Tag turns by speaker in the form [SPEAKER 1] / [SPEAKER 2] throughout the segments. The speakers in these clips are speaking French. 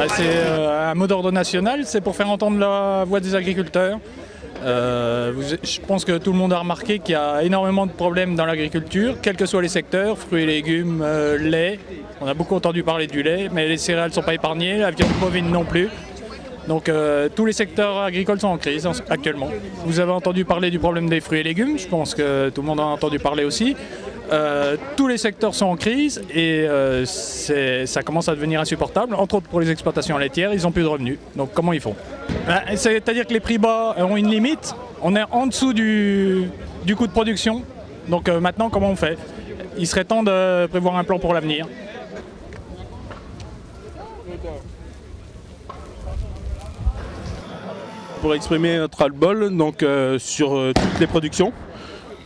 [SPEAKER 1] C'est un mot d'ordre national, c'est pour faire entendre la voix des agriculteurs. Je pense que tout le monde a remarqué qu'il y a énormément de problèmes dans l'agriculture, quels que soient les secteurs, fruits et légumes, lait. On a beaucoup entendu parler du lait, mais les céréales ne sont pas épargnées, la viande bovine non plus. Donc tous les secteurs agricoles sont en crise actuellement. Vous avez entendu parler du problème des fruits et légumes, je pense que tout le monde en a entendu parler aussi. Tous les secteurs sont en crise et ça commence à devenir insupportable, entre autres pour les exploitations laitières, ils n'ont plus de revenus. Donc comment ils font? C'est-à-dire que les prix bas ont une limite, on est en dessous du coût de production. Donc maintenant comment on fait? Il serait temps de prévoir un plan pour l'avenir.
[SPEAKER 2] Pour exprimer notre ras-le-bol donc sur toutes les productions,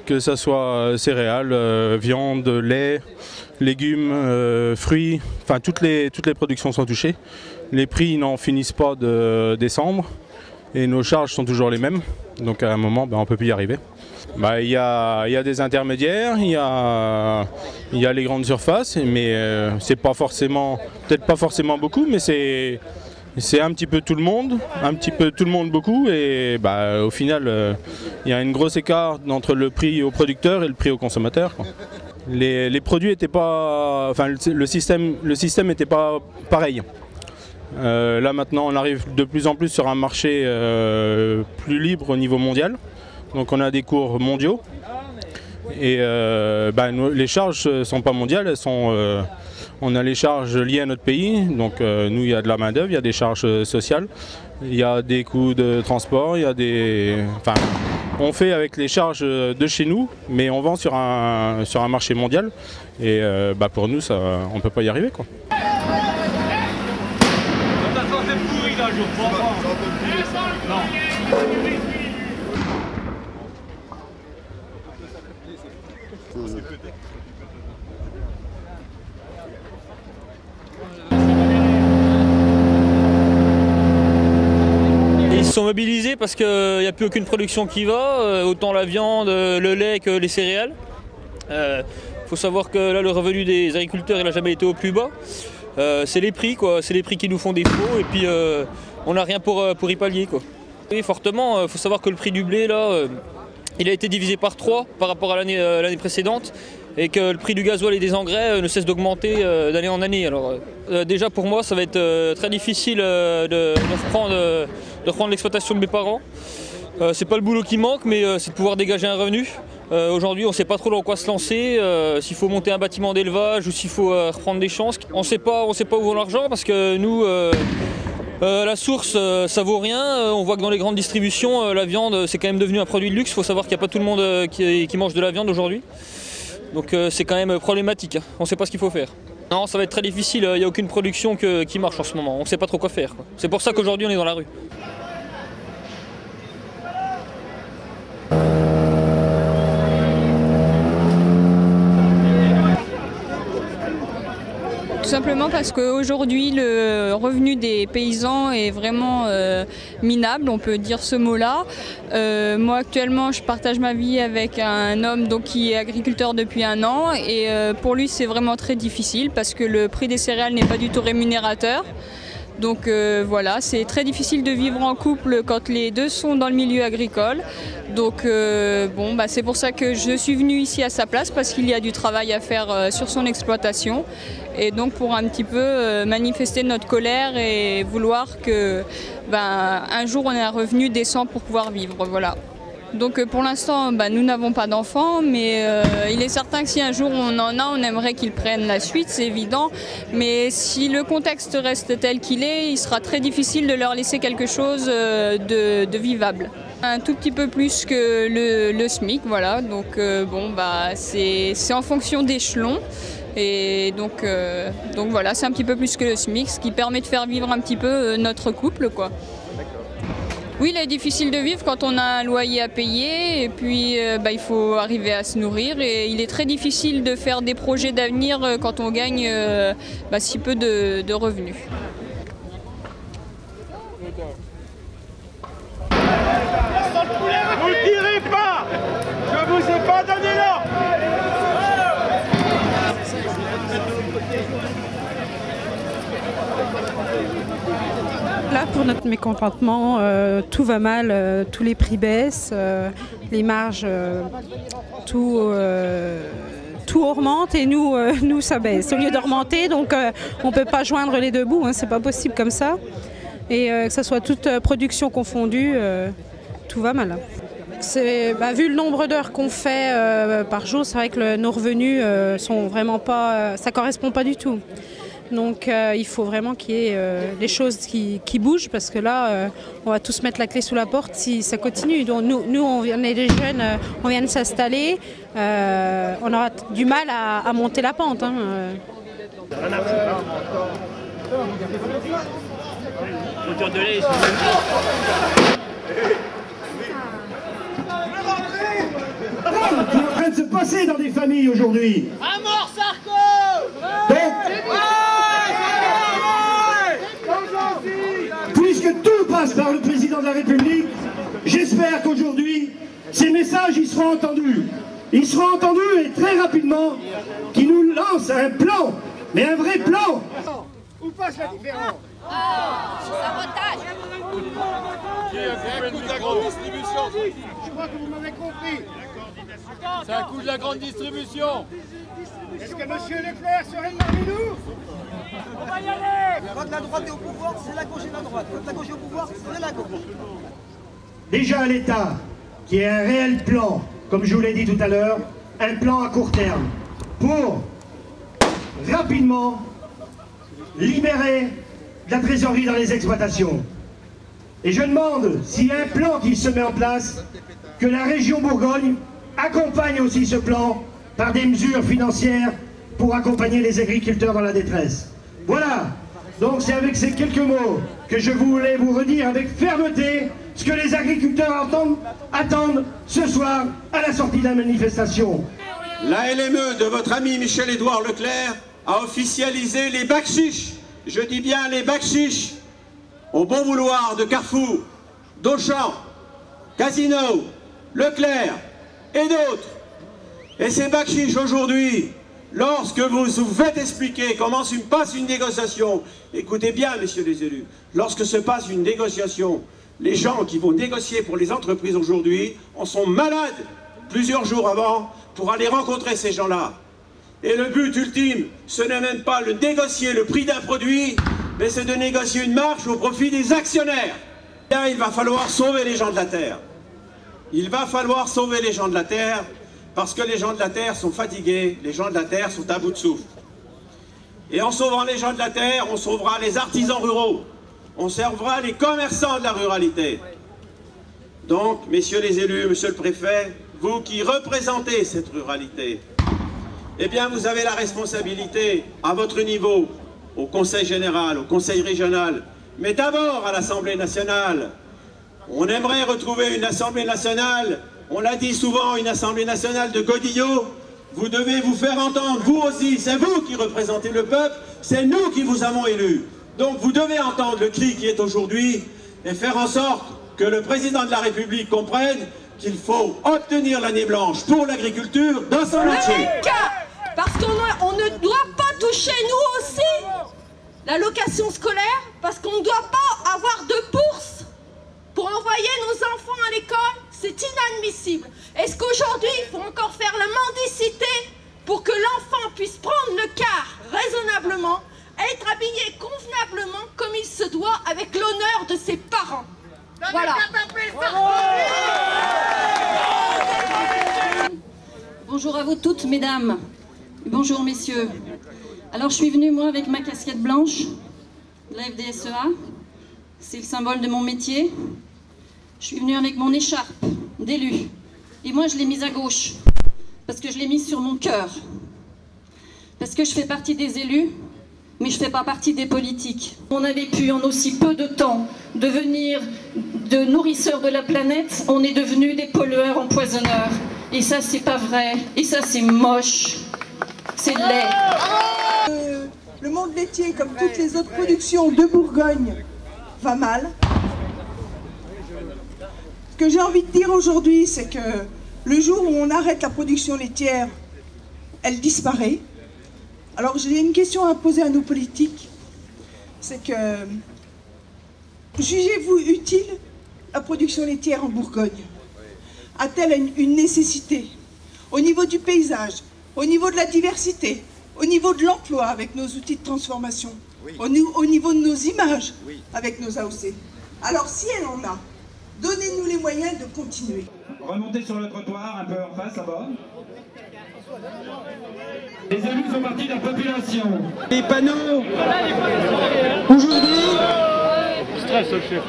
[SPEAKER 2] que ce soit céréales, viande, lait, légumes, fruits, enfin toutes les productions sont touchées. Les prix n'en finissent pas de descendre et nos charges sont toujours les mêmes, donc à un moment on ne peut plus y arriver. Il y a des intermédiaires, il y a les grandes surfaces, mais c'est pas forcément, peut-être pas forcément beaucoup, mais c'est un petit peu tout le monde, beaucoup, et au final, il y a une grosse écart entre le prix au producteur et le prix au consommateur, quoi. Les produits n'étaient pas, enfin le système n'était pas pareil. Là maintenant, on arrive de plus en plus sur un marché plus libre au niveau mondial, donc on a des cours mondiaux, et les charges ne sont pas mondiales, elles sont on a les charges liées à notre pays, donc nous il y a de la main d'œuvre, il y a des charges sociales, il y a des coûts de transport, il y a des... Enfin, on fait avec les charges de chez nous, mais on vend sur un marché mondial, et pour nous ça, on ne peut pas y arriver, quoi.
[SPEAKER 3] Ils se sont mobilisés parce qu'il n'y a plus aucune production qui va, autant la viande, le lait que les céréales. Faut savoir que là le revenu des agriculteurs n'a jamais été au plus bas. C'est les prix, quoi. C'est les prix qui nous font défaut et puis on n'a rien pour y pallier, quoi. Oui, fortement, il faut savoir que le prix du blé là, il a été divisé par 3 par rapport à l'année précédente, et que le prix du gasoil et des engrais ne cesse d'augmenter d'année en année. Alors déjà pour moi ça va être très difficile de reprendre l'exploitation de mes parents. C'est pas le boulot qui manque, mais c'est de pouvoir dégager un revenu. Aujourd'hui on ne sait pas trop dans quoi se lancer, s'il faut monter un bâtiment d'élevage ou s'il faut reprendre des champs. On ne sait pas où va l'argent, parce que nous, la source ça vaut rien. On voit que dans les grandes distributions, la viande c'est quand même devenu un produit de luxe. Il faut savoir qu'il n'y a pas tout le monde qui mange de la viande aujourd'hui. Donc c'est quand même problématique, hein. On ne sait pas ce qu'il faut faire. Non, ça va être très difficile, il n'y a aucune production qui marche en ce moment, on ne sait pas trop quoi faire, quoi. C'est pour ça qu'aujourd'hui on est dans la rue.
[SPEAKER 4] Tout simplement parce qu'aujourd'hui le revenu des paysans est vraiment minable, on peut dire ce mot-là. Moi actuellement je partage ma vie avec un homme qui est agriculteur depuis 1 an, et pour lui c'est vraiment très difficile parce que le prix des céréales n'est pas du tout rémunérateur. Donc voilà, c'est très difficile de vivre en couple quand les deux sont dans le milieu agricole. Donc c'est pour ça que je suis venue ici à sa place, parce qu'il y a du travail à faire sur son exploitation. Et donc pour un petit peu manifester notre colère et vouloir que un jour on ait un revenu décent pour pouvoir vivre. Voilà. Donc pour l'instant, nous n'avons pas d'enfants, mais il est certain que si un jour on en a, on aimerait qu'ils prennent la suite, c'est évident. Mais si le contexte reste tel qu'il est, il sera très difficile de leur laisser quelque chose de vivable. Un tout petit peu plus que le SMIC, voilà. Donc c'est en fonction d'échelons. Et donc voilà, c'est un petit peu plus que le SMIC, ce qui permet de faire vivre un petit peu notre couple, quoi. Oui, il est difficile de vivre quand on a un loyer à payer, et puis il faut arriver à se nourrir, et il est très difficile de faire des projets d'avenir quand on gagne si peu de revenus.
[SPEAKER 5] Vous ne tirez pas! Je vous ai pas donné l'ordre!
[SPEAKER 6] pour notre mécontentement. Tout va mal, tous les prix baissent, les marges, tout augmente et nous ça baisse. Au lieu d'augmenter, donc on ne peut pas joindre les deux bouts, hein, c'est pas possible comme ça. Et que ce soit toute production confondue, tout va mal. Vu le nombre d'heures qu'on fait par jour, c'est vrai que nos revenus sont vraiment pas, ça correspond pas du tout. Donc il faut vraiment qu'il y ait des choses qui bougent parce que là, on va tous mettre la clé sous la porte si ça continue. Donc nous on est des jeunes, on vient de s'installer, on aura du mal à monter la pente. Hein.
[SPEAKER 3] De lait,
[SPEAKER 7] qui est en train de se passer dans des familles aujourd'hui.
[SPEAKER 5] À mort Sarko!
[SPEAKER 7] Puisque tout passe par le président de la République, j'espère qu'aujourd'hui, ces messages y seront entendus. Ils seront entendus et très rapidement, qui nous lance un plan, mais un vrai plan.
[SPEAKER 5] Où passe la différence?
[SPEAKER 8] Sabotage.
[SPEAKER 5] C'est un coup de la grande distribution. Je crois que vous m'avez compris. C'est un coup de la grande distribution. Est-ce que M. Leclerc serait parmi nous? On va y aller.
[SPEAKER 9] Quand la droite est au pouvoir, c'est la gauche et la droite. Quand la gauche est au pouvoir, c'est la gauche.
[SPEAKER 7] Déjà l'État, qui est un réel plan, comme je vous l'ai dit tout à l'heure, un plan à court terme, pour rapidement libérer de la trésorerie dans les exploitations. Et je demande, s'il y a un plan qui se met en place, que la région Bourgogne accompagne aussi ce plan par des mesures financières pour accompagner les agriculteurs dans la détresse. Voilà, donc c'est avec ces quelques mots que je voulais vous redire avec fermeté ce que les agriculteurs attendent ce soir à la sortie de la manifestation.
[SPEAKER 10] La LME de votre ami Michel-Édouard Leclerc a officialisé les bacs chiches, je dis bien les bacs chiches, au bon vouloir de Carrefour, d'Auchan, Casino, Leclerc et d'autres. Et ces bacs chiches aujourd'hui, lorsque vous vous faites expliquer comment se passe une négociation, écoutez bien messieurs les élus, lorsque se passe une négociation, les gens qui vont négocier pour les entreprises aujourd'hui en sont malades plusieurs jours avant pour aller rencontrer ces gens-là. Et le but ultime, ce n'est même pas de négocier le prix d'un produit, mais c'est de négocier une marge au profit des actionnaires. Là, il va falloir sauver les gens de la terre. Il va falloir sauver les gens de la terre, parce que les gens de la terre sont fatigués, les gens de la terre sont à bout de souffle. Et en sauvant les gens de la terre, on sauvera les artisans ruraux, on sauvera les commerçants de la ruralité. Donc, messieurs les élus, monsieur le préfet, vous qui représentez cette ruralité, eh bien, vous avez la responsabilité, à votre niveau, au Conseil général, au Conseil régional, mais d'abord à l'Assemblée nationale. On aimerait retrouver une Assemblée nationale, on l'a dit souvent, une Assemblée nationale de godillots. Vous devez vous faire entendre, vous aussi, c'est vous qui représentez le peuple, c'est nous qui vous avons élus. Donc vous devez entendre le cri qui est aujourd'hui et faire en sorte que le président de la République comprenne qu'il faut obtenir l'année blanche pour l'agriculture dans son entier.
[SPEAKER 8] Parce qu'on ne doit pas toucher, nous aussi, l'allocation scolaire, parce qu'on ne doit pas avoir de bourse pour envoyer nos enfants à l'école. C'est inadmissible. Est-ce qu'aujourd'hui, il faut encore faire la mendicité pour que l'enfant puisse prendre le car raisonnablement, être habillé convenablement comme il se doit avec l'honneur de ses parents? Voilà.
[SPEAKER 11] Bonjour à vous toutes, mesdames. Bonjour, messieurs. Alors, je suis venue, moi, avec ma casquette blanche de la FDSEA. C'est le symbole de mon métier. Je suis venue avec mon écharpe d'élu. Et moi, je l'ai mise à gauche. Parce que je l'ai mise sur mon cœur. Parce que je fais partie des élus, mais je ne fais pas partie des politiques. On avait pu, en aussi peu de temps, devenir de nourrisseurs de la planète. On est devenus des pollueurs empoisonneurs. Et ça, c'est pas vrai. Et ça, c'est moche. C'est laid.
[SPEAKER 12] Le monde laitier, comme toutes les autres productions de Bourgogne, va mal. Ce que j'ai envie de dire aujourd'hui, c'est que le jour où on arrête la production laitière, elle disparaît. Alors j'ai une question à poser à nos politiques, c'est que Jugez-vous utile la production laitière en Bourgogne? A-t-elle une nécessité au niveau du paysage, au niveau de la diversité, au niveau de l'emploi avec nos outils de transformation, au niveau de nos images avec nos AOC? Alors si elle en a, donnez-nous les moyens de continuer.
[SPEAKER 13] Remontez sur le trottoir, un peu en face là-bas. Les élus font partie de la population. Les panneaux, aujourd'hui...
[SPEAKER 14] Stress, chef.